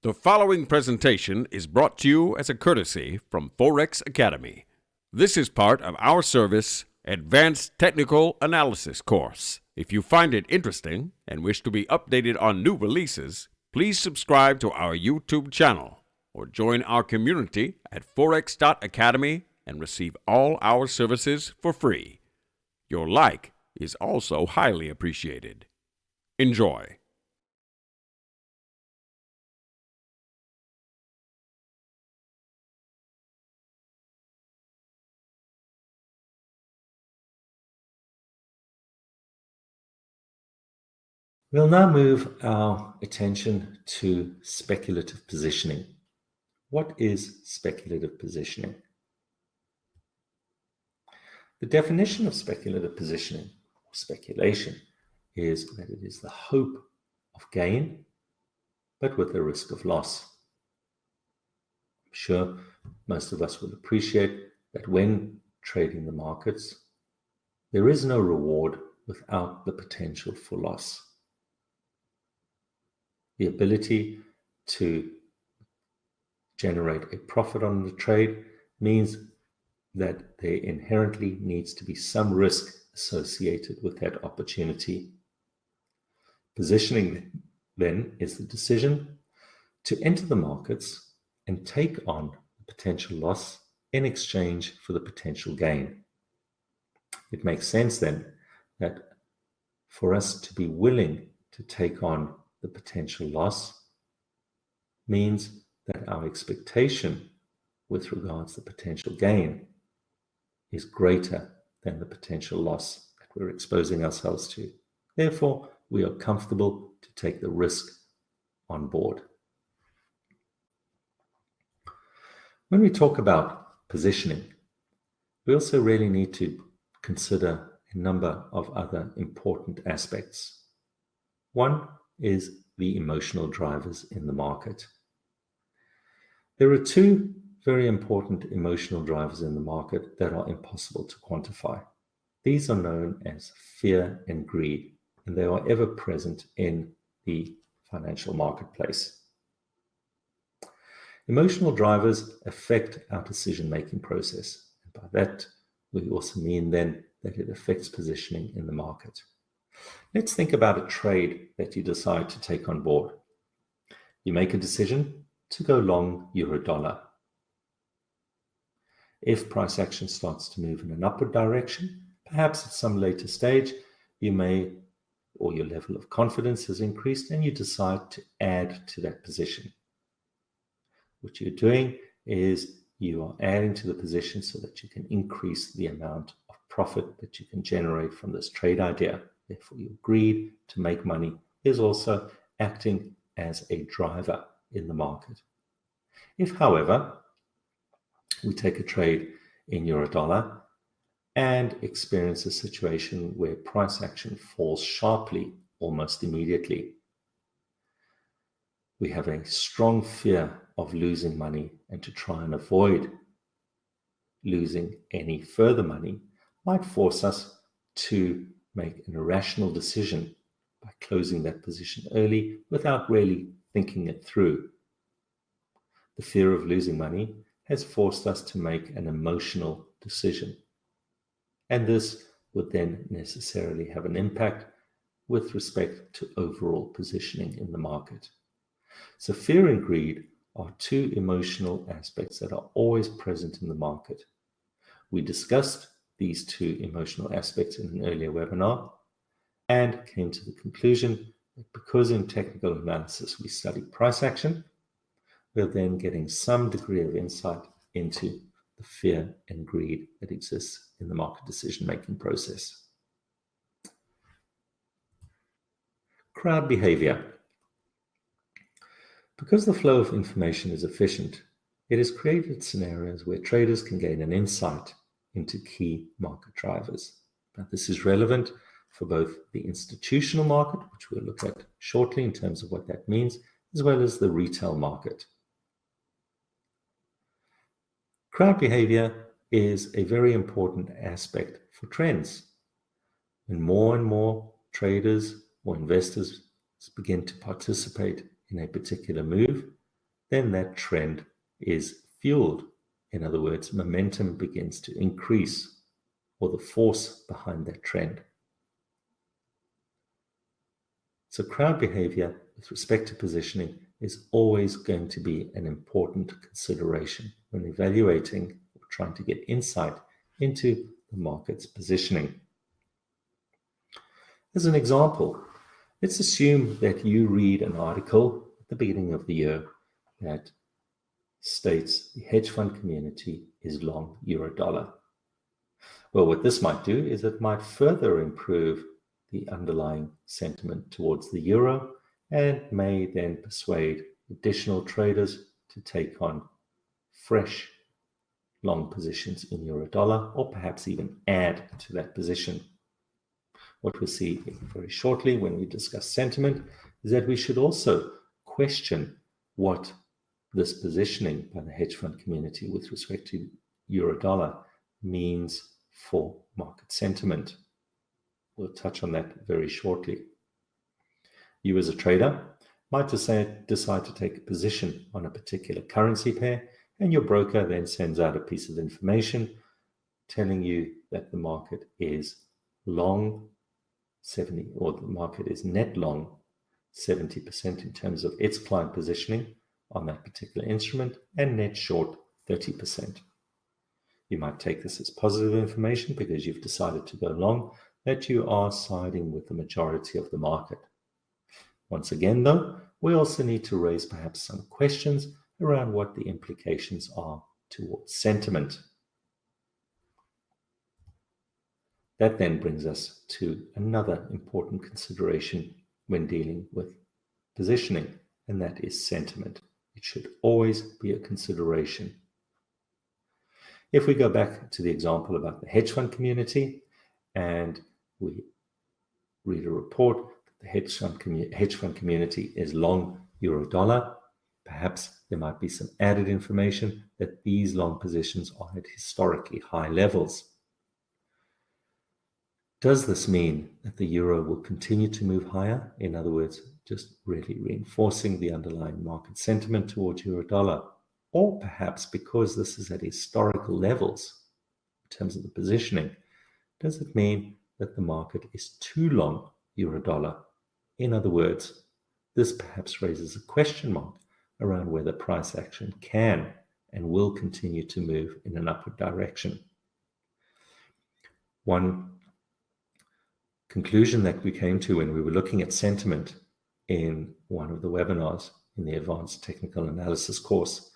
The following presentation is brought to you as a courtesy from Forex Academy. This is part of our service Advanced Technical Analysis course. If you find it interesting and wish to be updated on new releases, please subscribe to our YouTube channel or join our community at forex.academy and receive all our services for free. Your like is also highly appreciated. Enjoy. We'll now move our attention to speculative positioning. What is speculative positioning? The definition of speculative positioning, or speculation, is that it is the hope of gain, but with the risk of loss. I'm sure most of us will appreciate that when trading the markets, there is no reward without the potential for loss. The ability to generate a profit on the trade means that there inherently needs to be some risk associated with that opportunity. Positioning then is the decision to enter the markets and take on the potential loss in exchange for the potential gain. It makes sense then that for us to be willing to take on the potential loss means that our expectation with regards to potential gain is greater than the potential loss that we're exposing ourselves to. Therefore, we are comfortable to take the risk on board. When we talk about positioning, we also really need to consider a number of other important aspects. One is the emotional drivers in the market. There are two very important emotional drivers in the market that are impossible to quantify. These are known as fear and greed, and they are ever present in the financial marketplace. Emotional drivers affect our decision-making process. And by that, we also mean then that it affects positioning in the market. Let's think about a trade that you decide to take on board. You make a decision to go long euro-dollar. If price action starts to move in an upward direction, perhaps at some later stage, you may, or your level of confidence has increased and you decide to add to that position. What you're doing is you are adding to the position so that you can increase the amount of profit that you can generate from this trade idea. Therefore, your greed to make money is also acting as a driver in the market. If, however, we take a trade in euro-dollar and experience a situation where price action falls sharply almost immediately, we have a strong fear of losing money, and to try and avoid losing any further money might force us to make an irrational decision by closing that position early without really thinking it through. The fear of losing money has forced us to make an emotional decision, and this would then necessarily have an impact with respect to overall positioning in the market. So fear and greed are two emotional aspects that are always present in the market. We discussed these two emotional aspects in an earlier webinar and came to the conclusion that because in technical analysis we study price action, we're then getting some degree of insight into the fear and greed that exists in the market decision-making process. Crowd behavior. Because the flow of information is efficient, it has created scenarios where traders can gain an insight into key market drivers. Now, this is relevant for both the institutional market, which we'll look at shortly in terms of what that means, as well as the retail market. Crowd behavior is a very important aspect for trends. When more and more traders or investors begin to participate in a particular move, then that trend is fueled. In other words, momentum begins to increase, or the force behind that trend. So crowd behavior with respect to positioning is always going to be an important consideration when evaluating or trying to get insight into the market's positioning. As an example, let's assume that you read an article at the beginning of the year that states the hedge fund community is long euro-dollar. Well, what this might do is it might further improve the underlying sentiment towards the euro and may then persuade additional traders to take on fresh long positions in euro-dollar, or perhaps even add to that position. What we'll see very shortly when we discuss sentiment is that we should also question what this positioning by the hedge fund community with respect to euro-dollar means for market sentiment. We'll touch on that very shortly. You as a trader might decide to take a position on a particular currency pair, and your broker then sends out a piece of information telling you that the market is long 70, or the market is net long 70% in terms of its client positioning on that particular instrument, and net short 30%. You might take this as positive information because you've decided to go long, that you are siding with the majority of the market. Once again, though, we also need to raise perhaps some questions around what the implications are towards sentiment. That then brings us to another important consideration when dealing with positioning, and that is sentiment. It should always be a consideration. If we go back to the example about the hedge fund community, and we read a report that the hedge fund community is long euro-dollar, perhaps there might be some added information that these long positions are at historically high levels. Does this mean that the euro will continue to move higher? In other words, just really reinforcing the underlying market sentiment towards euro-dollar. Or perhaps because this is at historical levels in terms of the positioning, does it mean that the market is too long euro-dollar? In other words, this perhaps raises a question mark around whether price action can and will continue to move in an upward direction. One conclusion that we came to when we were looking at sentiment in one of the webinars in the Advanced Technical Analysis course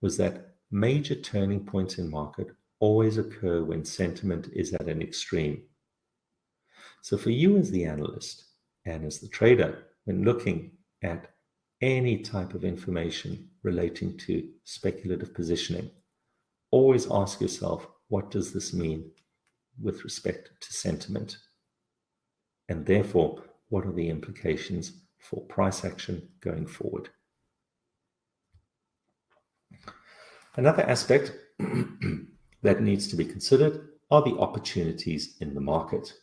was that major turning points in market always occur when sentiment is at an extreme. So for you as the analyst and as the trader, when looking at any type of information relating to speculative positioning, always ask yourself, what does this mean with respect to sentiment? And therefore, what are the implications for price action going forward? Another aspect that needs to be considered are the opportunities in the market.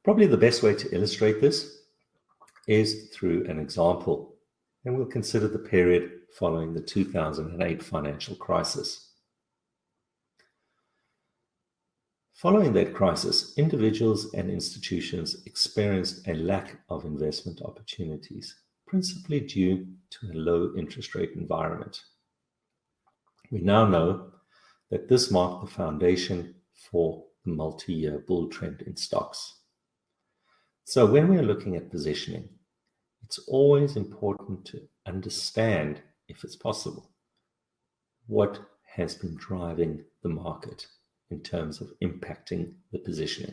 Probably the best way to illustrate this is through an example, and we'll consider the period following the 2008 financial crisis. Following that crisis, individuals and institutions experienced a lack of investment opportunities, principally due to a low interest rate environment. We now know that this marked the foundation for the multi-year bull trend in stocks. So when we are looking at positioning, it's always important to understand, if it's possible, what has been driving the market in terms of impacting the positioning.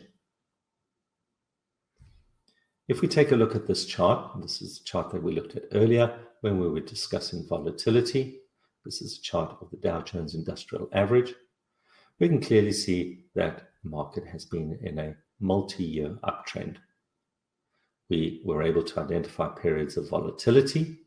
If we take a look at this chart, and this is a chart that we looked at earlier when we were discussing volatility. This is a chart of the Dow Jones Industrial Average. We can clearly see that the market has been in a multi-year uptrend. We were able to identify periods of volatility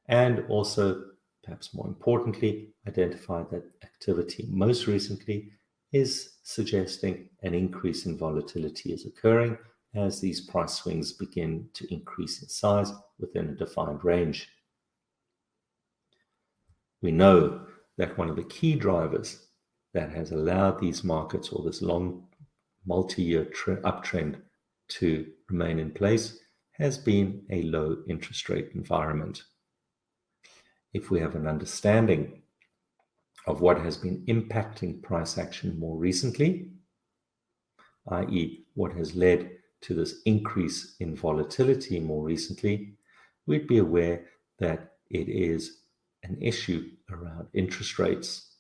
and also, perhaps more importantly, identify that activity most recently is suggesting an increase in volatility is occurring as these price swings begin to increase in size within a defined range. We know that one of the key drivers that has allowed these markets, or this long multi-year uptrend, to remain in place has been a low interest rate environment. If we have an understanding of what has been impacting price action more recently, i.e., what has led to this increase in volatility more recently, we'd be aware that it is an issue around interest rates.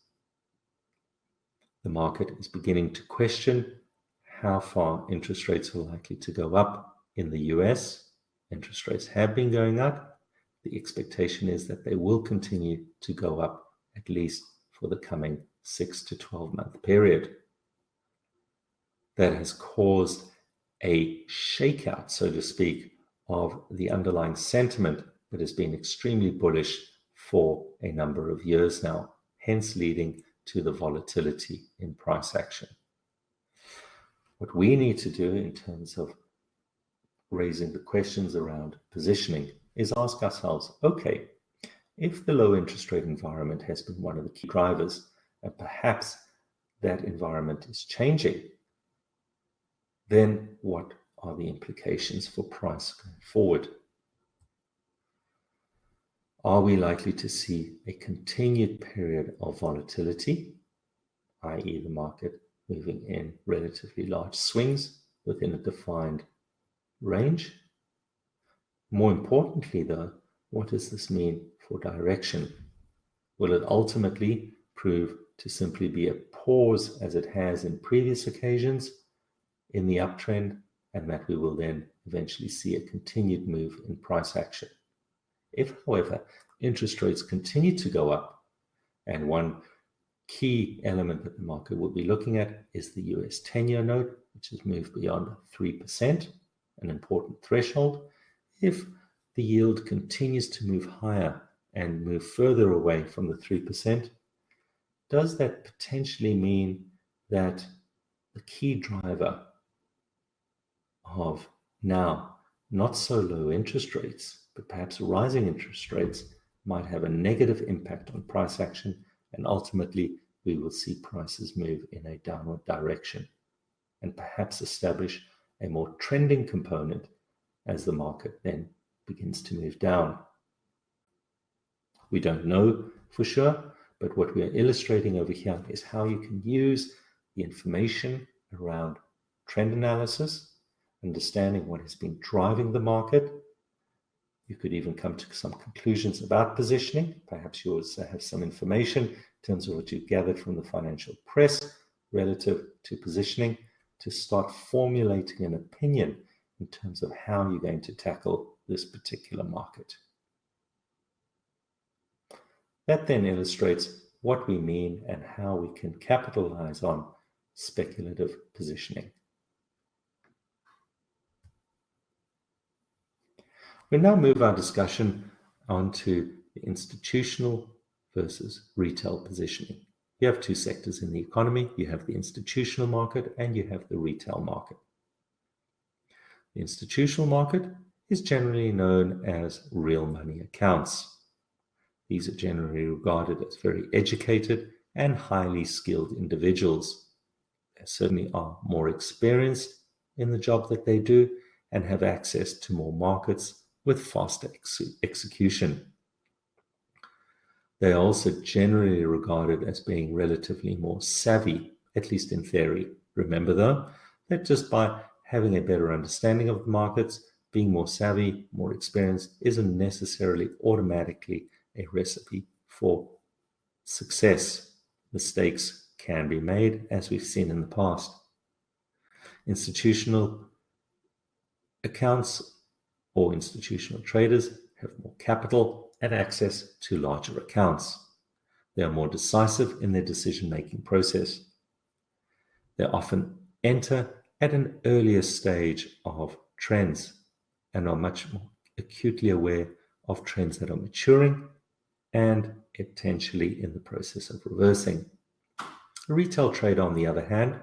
The market is beginning to question how far interest rates are likely to go up in the US. Interest rates have been going up. The expectation is that they will continue to go up at least for the coming 6 to 12 month period. That has caused a shakeout, so to speak, of the underlying sentiment that has been extremely bullish for a number of years now, hence leading to the volatility in price action. What we need to do in terms of raising the questions around positioning is ask ourselves, okay, if the low interest rate environment has been one of the key drivers, and perhaps that environment is changing, then what are the implications for price going forward? Are we likely to see a continued period of volatility, i.e. the market moving in relatively large swings within a defined range? More importantly, though, what does this mean for direction? Will it ultimately prove to simply be a pause, as it has in previous occasions, in the uptrend, and that we will then eventually see a continued move in price action? If, however, interest rates continue to go up, and one key element that the market will be looking at is the US 10-year note, which has moved beyond 3%, an important threshold. If the yield continues to move higher and move further away from the 3%, does that potentially mean that the key driver of now not so low interest rates, but perhaps rising interest rates, might have a negative impact on price action, and ultimately we will see prices move in a downward direction and perhaps establish a more trending component as the market then begins to move down? We don't know for sure, but what we are illustrating over here is how you can use the information around trend analysis, understanding what has been driving the market. You could even come to some conclusions about positioning. Perhaps you also have some information in terms of what you gathered from the financial press relative to positioning, to start formulating an opinion in terms of how you're going to tackle this particular market. That then illustrates what we mean and how we can capitalize on speculative positioning. We'll now move our discussion onto the institutional versus retail positioning. You have two sectors in the economy. You have the institutional market and you have the retail market. The institutional market is generally known as real money accounts. These are generally regarded as very educated and highly skilled individuals. They certainly are more experienced in the job that they do and have access to more markets with faster execution. They are also generally regarded as being relatively more savvy, at least in theory. Remember, though, that just by having a better understanding of the markets, being more savvy, more experienced, isn't necessarily automatically a recipe for success. Mistakes can be made, as we've seen in the past. Institutional accounts or institutional traders have more capital and access to larger accounts. They are more decisive in their decision-making process. They often enter at an earlier stage of trends and are much more acutely aware of trends that are maturing and potentially in the process of reversing. A retail trader, on the other hand,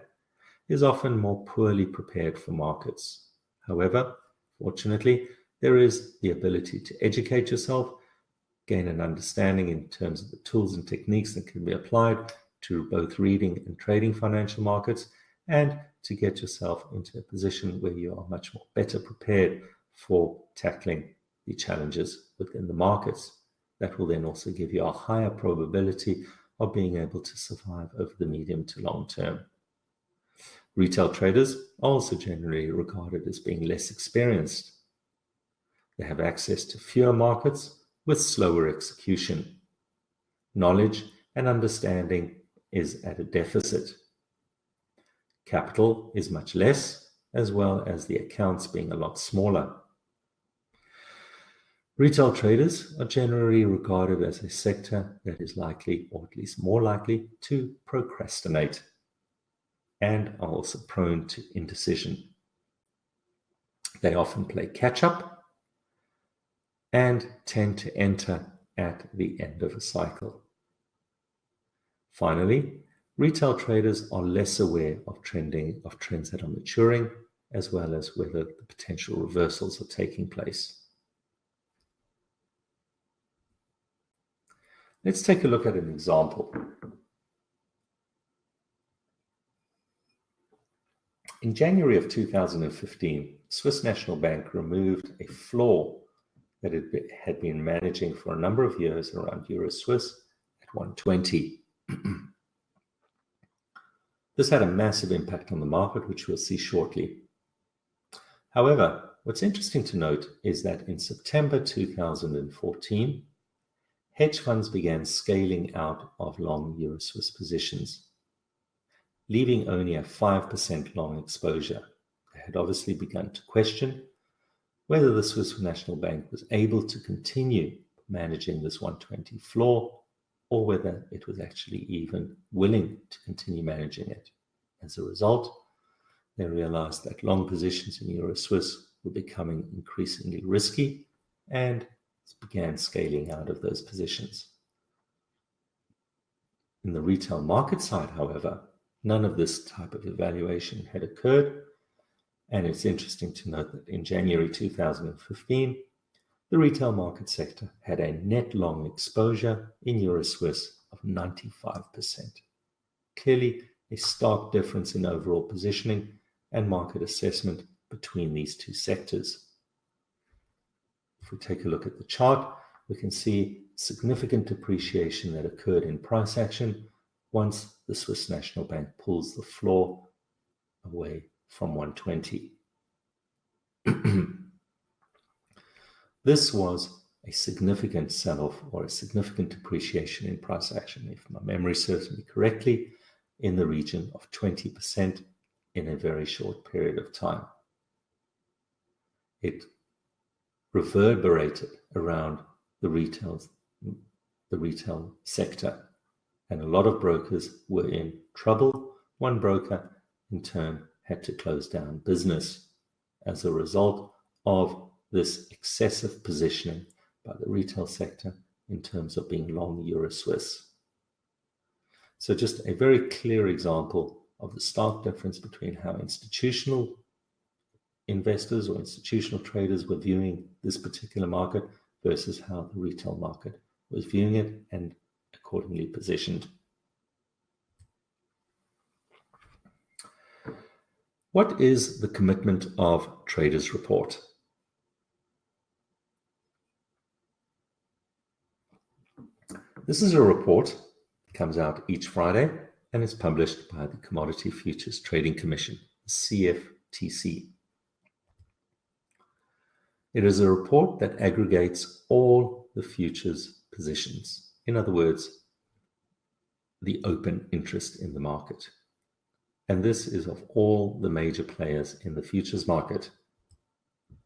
is often more poorly prepared for markets. However, fortunately, there is the ability to educate yourself, gain an understanding in terms of the tools and techniques that can be applied to both reading and trading financial markets, and to get yourself into a position where you are much more better prepared for tackling the challenges within the markets. That will then also give you a higher probability of being able to survive over the medium to long term. Retail traders are also generally regarded as being less experienced. They have access to fewer markets with slower execution. Knowledge and understanding is at a deficit. Capital is much less, as well as the accounts being a lot smaller. Retail traders are generally regarded as a sector that is likely, or at least more likely, to procrastinate and are also prone to indecision. They often play catch-up and tend to enter at the end of a cycle. Finally, retail traders are less aware of trends that are maturing, as well as whether the potential reversals are taking place. Let's take a look at an example. In January of 2015, Swiss National Bank removed a floor that it had been managing for a number of years around Euro Swiss at 120. This had a massive impact on the market, which we'll see shortly. However, what's interesting to note is that in September 2014, hedge funds began scaling out of long Euro Swiss positions, leaving only a 5% long exposure. They had obviously begun to question whether the Swiss National Bank was able to continue managing this 120 floor, or whether it was actually even willing to continue managing it. As a result, they realized that long positions in Euro Swiss were becoming increasingly risky and began scaling out of those positions. In the retail market side, however, none of this type of evaluation had occurred, and it's interesting to note that in January 2015, the retail market sector had a net long exposure in Euro Swiss of 95%. Clearly, a stark difference in overall positioning and market assessment between these two sectors. If we take a look at the chart, we can see significant depreciation that occurred in price action once the Swiss National Bank pulls the floor away from 120. This was a significant sell-off or a significant depreciation in price action, if my memory serves me correctly, in the region of 20% in a very short period of time. It reverberated around the retail sector, and a lot of brokers were in trouble. One broker, in turn, had to close down business as a result of this excessive positioning by the retail sector in terms of being long Euro Swiss. So just a very clear example of the stark difference between how institutional investors or institutional traders were viewing this particular market versus how the retail market was viewing it and accordingly positioned. What is the commitment of Traders Report? This is a report that comes out each Friday and is published by the Commodity Futures Trading Commission, CFTC. It is a report that aggregates all the futures positions. In other words, the open interest in the market. And this is of all the major players in the futures market.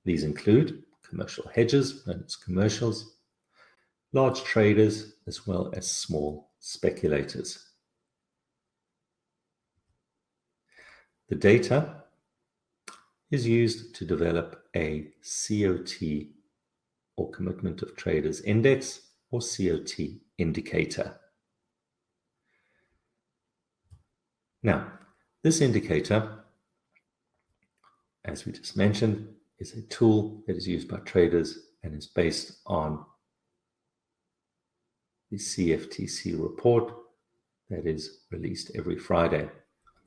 These include commercial hedgers, known as commercials, large traders, as well as small speculators. The data is used to develop a COT, or Commitment of Traders Index, or COT indicator. Now, this indicator as we just mentioned, is a tool that is used by traders and is based on the CFTC report that is released every Friday. On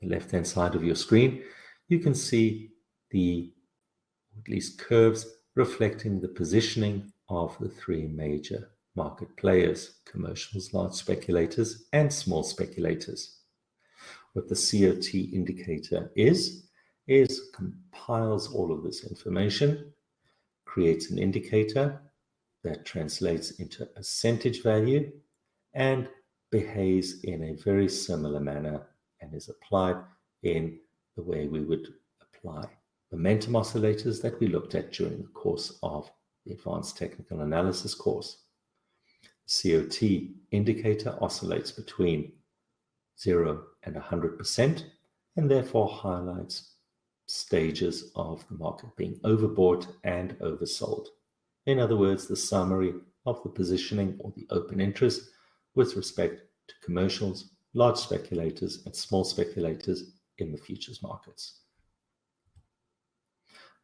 the left-hand side of your screen, you can see at least curves reflecting the positioning of the three major market players: commercials, large speculators, and small speculators. What the COT indicator is compiles all of this information, creates an indicator that translates into a percentage value and behaves in a very similar manner and is applied in the way we would apply momentum oscillators that we looked at during the course of the Advanced Technical Analysis course. The COT indicator oscillates between 0 and 100% and therefore highlights stages of the market being overbought and oversold. In other words, the summary of the positioning or the open interest with respect to commercials, large speculators, and small speculators in the futures markets.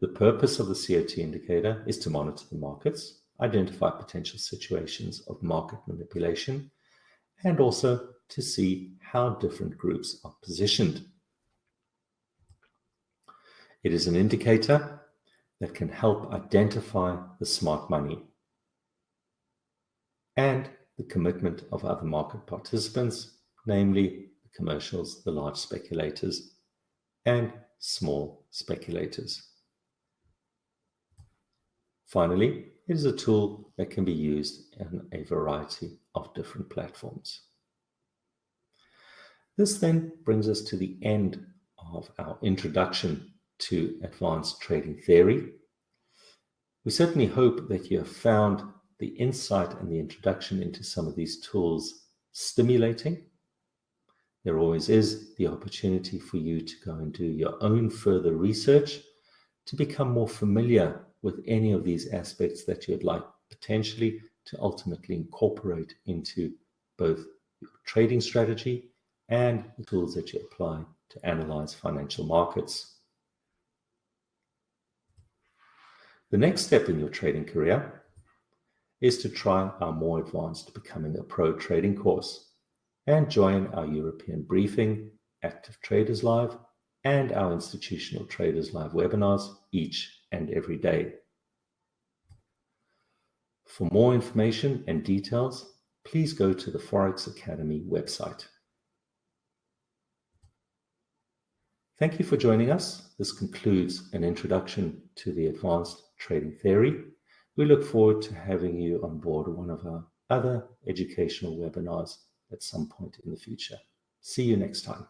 The purpose of the COT indicator is to monitor the markets, identify potential situations of market manipulation, and also to see how different groups are positioned. It is an indicator that can help identify the smart money and the commitment of other market participants, namely the commercials, the large speculators, and small speculators. Finally, it is a tool that can be used in a variety of different platforms. This then brings us to the end of our introduction to advanced trading theory. We certainly hope that you have found the insight and the introduction into some of these tools stimulating. There always is the opportunity for you to go and do your own further research to become more familiar with any of these aspects that you'd like potentially to ultimately incorporate into both your trading strategy and the tools that you apply to analyze financial markets. The next step in your trading career is to try our more advanced Becoming a Pro trading course and join our European Briefing, Active Traders Live, and our Institutional Traders Live webinars each and every day. For more information and details, please go to the Forex Academy website. Thank you for joining us. This concludes an introduction to the advanced trading theory. We look forward to having you on board one of our other educational webinars at some point in the future. See you next time.